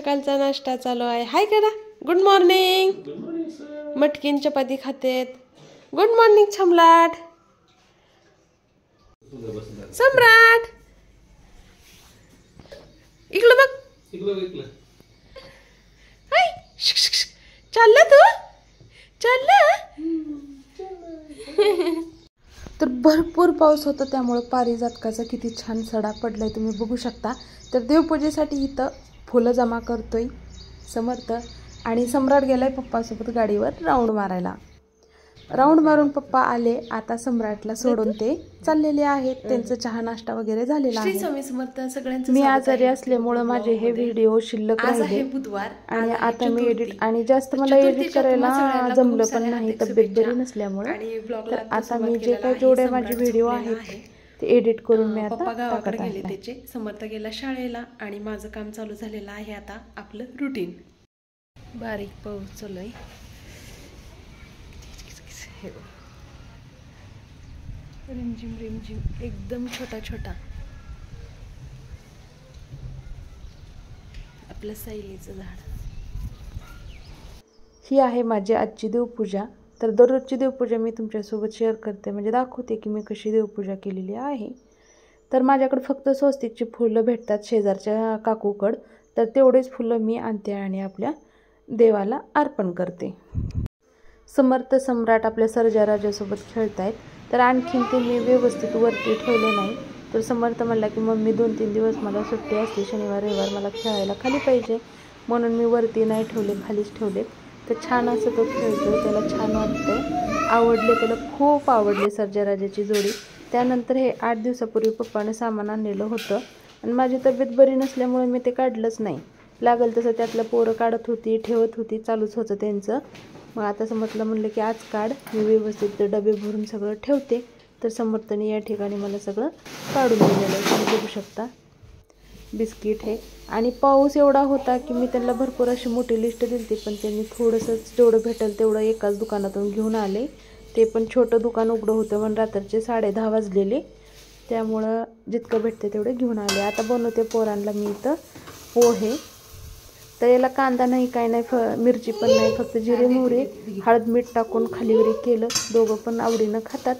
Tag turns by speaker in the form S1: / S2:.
S1: सकाळचा नाश्ता चालू आहे. हाय करा. Good morning. मटकीन चपाती खातेत. Good morning Samrat. सम्राट इकडं बघ. हाय चालला तू चालला. तर भरपूर पाऊस होता त्यामुळे पारिजातकाचा किती छान सडा पडलाय तुम्ही बघू शकता. तर देवपूजेसाठी इथं फुलं जमा करतोय समर्थ आणि सम्राट गेलाय पप्पासोबत गाडीवर राऊंड मारायला. राऊंड मारून पप्पा आले. आता सम्राटला सोडून ते चाललेले आहेत. त्यांचं चहा नाश्ता वगैरे झालेला आहे. स्वामी समर्थ सगळ्यांचं. मी आजारी असल्यामुळे माझे हे व्हिडिओ शिल्लक राहिले बुधवार आणि आता मी एडिट आणि जास्त मला एडिट करायला जमलं पण नाही तब्येत बरी नसल्यामुळे. तर आता मी जे काही जेवढे माझे व्हिडिओ आहेत ते एडिट करून मी आता गावाकडे गेले त्याचे. समर्थ गेला शाळेला आणि माझं काम चालू झालेलं आहे आता आपलं रुटीन. बारीक पाऊस चालू आहे. रिमझिम रिमझिम एकदम छोटा छोटा. आपलं सायलीचं झाड. ही आहे माझी आजची देवपूजा. तर दररोजची देवपूजा मी तुमच्यासोबत शेअर करते म्हणजे दाखवते की मी कशी देवपूजा केलेली आहे. तर माझ्याकडे फक्त स्वस्तिकची फुलं भेटतात शेजारच्या काकूकड. तर तेवढेच फुलं मी आणते आणि आपल्या देवाला अर्पण करते. समर्थ सम्राट आपल्या सर्जा राजासोबत खेळत आहेत. तर आणखीन ते मी व्यवस्थित वरती ठेवले नाही. तर समर्थ म्हणला की मम्मी 2-3 दिवस मला सुट्टी असते शनिवार रविवार मला खेळायला खाली पाहिजे म्हणून मी वरती नाही ठेवले खालीच ठेवले. तर छान असं तो खेळतो त्याला छान वाटतंय. आवडले त्याला खूप आवडले सर्जा राजाची जोडी. त्यानंतर हे 8 दिवसापूर्वी पप्पाने सामान आणलेलं होतं आणि माझी तब्येत बरी नसल्यामुळे मी ते काढलंच नाही. लागल तसं त्यातलं पोरं काढत होती ठेवत होती चालूच होतं त्यांचं. मग आता समर्थला म्हणलं की आज काढ मी व्यवस्थित डबे भरून सगळं ठेवते. तर समर्थने या ठिकाणी मला सगळं काढून दिलेलं आहे तुम्ही बघू शकता. बिस्किट हे आणि पाऊस एवढा होता की मी त्यांना भरपूर अशी मोठी लिस्ट दिली पण त्यांनी थोडंसंच जेवढं भेटेल तेवढं एकाच दुकानातून घेऊन आले. ते पण छोटं दुकान उघडं होतं म्हणून रात्रीचे 10:30 वाजलेले त्यामुळं जितकं भेटते तेवढं घेऊन आले. आता बनवते पोरांना मी इथं पोहे. तर याला कांदा नाही काय नाही मिरची पण नाही फक्त जिरे मोहरी हळद मीठ टाकून खालीवरी केलं. दोघं पण आवडीनं खातात.